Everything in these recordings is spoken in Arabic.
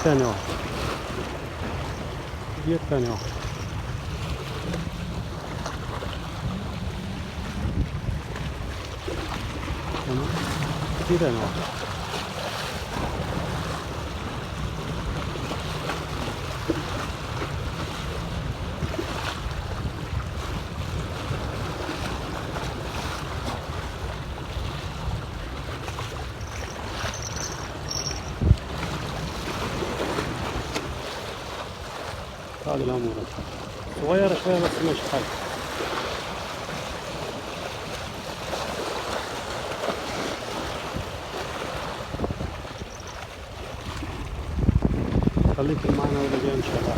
تاني واحد، دي تاني واحد. تمام، دي تاني واحد. هذه الأمور صغيرة شوية بس مش حاجة. خليكم معنا ولا جاي إن شاء الله.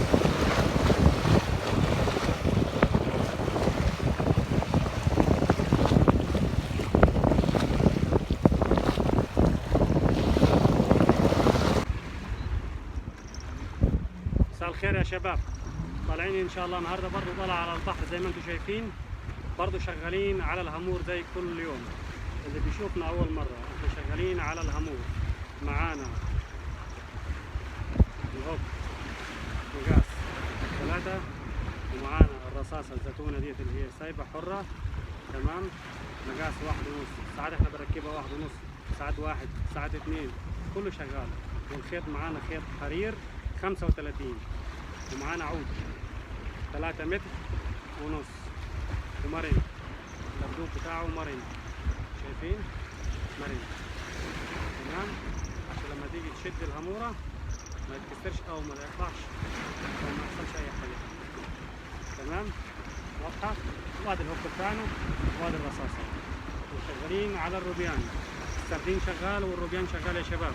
مساء الخير يا شباب، طالعين ان شاء الله النهارده برضه طلع على البحر زي ما انتم شايفين، برضه شغالين على الهامور زي كل يوم. اللي بيشوفنا اول مره، احنا شغالين على الهامور. معانا الهوك مقاس 3، ومعانا الرصاصه الزيتونه ديت اللي هي سايبه حره، تمام، مقاس 1.5. ساعات احنا بركبها 1.5، ساعات 1، ساعات 2، كله شغال. والخيط معانا خيط حرير 35، ومعانا عود 3 متر ونص، ومرن. اللبدوب بتاعه مرن، شايفين؟ مرن، تمام، عشان لما تيجي تشد الهامورة ما يتكسرش او ما يقطعش او ما يحصلش اي حاجة. تمام، واضحة؟ وادي الهوك بتاعنا وادي الرصاصة. وشغالين على الروبيان، السردين شغال والروبيان شغال يا شباب،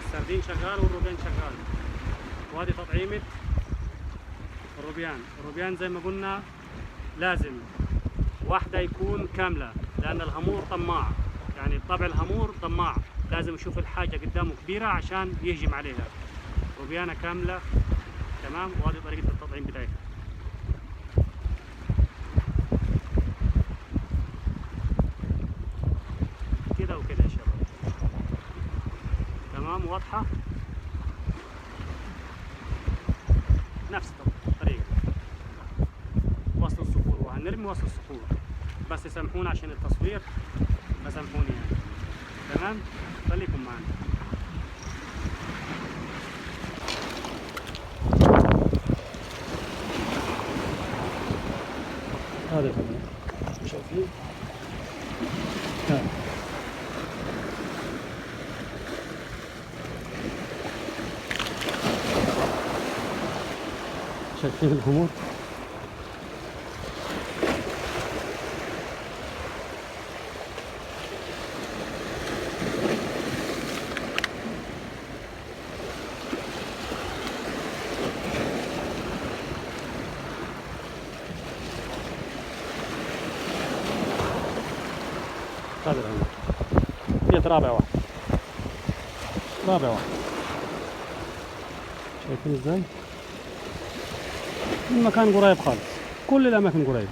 السردين شغال والروبيان شغال. وادي تطعيمة الروبيان زي ما قلنا لازم واحدة يكون كاملة، لأن الهامور طماع، يعني طبع الهامور طماع، لازم يشوف الحاجة قدامه كبيرة عشان يهجم عليها. روبيانة كاملة، تمام. وهذه طريقة التطعيم بتاعتها. كده وكده يا شباب، تمام، واضحة. نفس الطريقة وصل الصخور، وهنرمي وصل الصخور، بس سامحونا عشان التصوير، فسامحوني يعني. تمام، خليكم معنا. هذا شايفين؟ شايفين الهامور؟ هذا الهامور ديت رابع واحد، رابع واحد. شايفين ازاي؟ المكان قريب خالص، كل الأماكن قريب.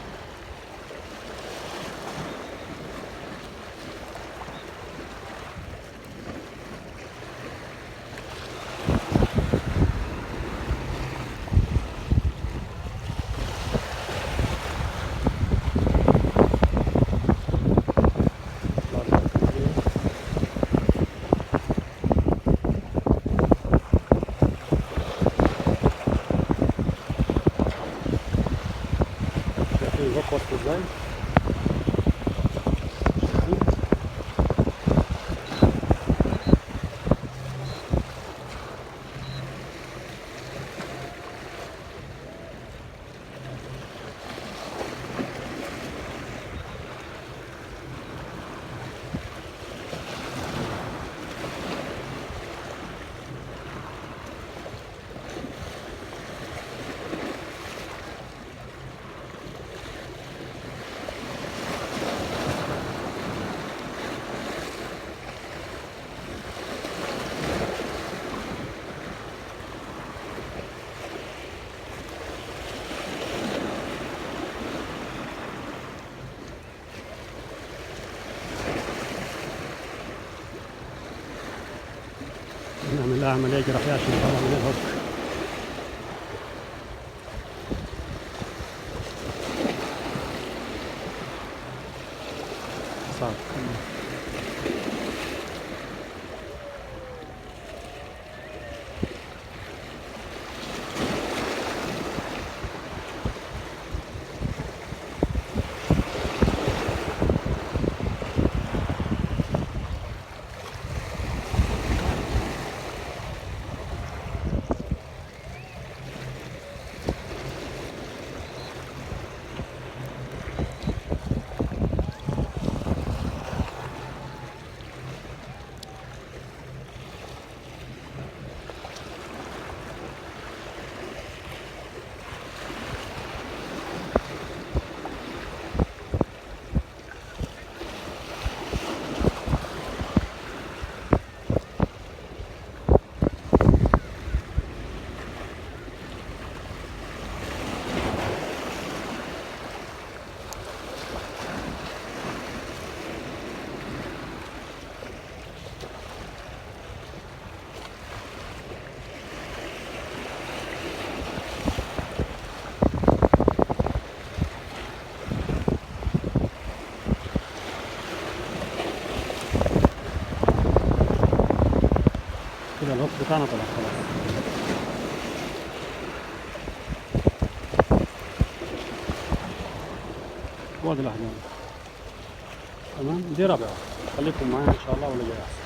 نعمل لها عملية جراحية عشان نطلع من الهوك. صعب. كده الهوك بتاعنا طلع خلاص. وادي الأحجام. تمام، دي رابعة. خليكم معايا إن شاء الله ولا جاي أحسن.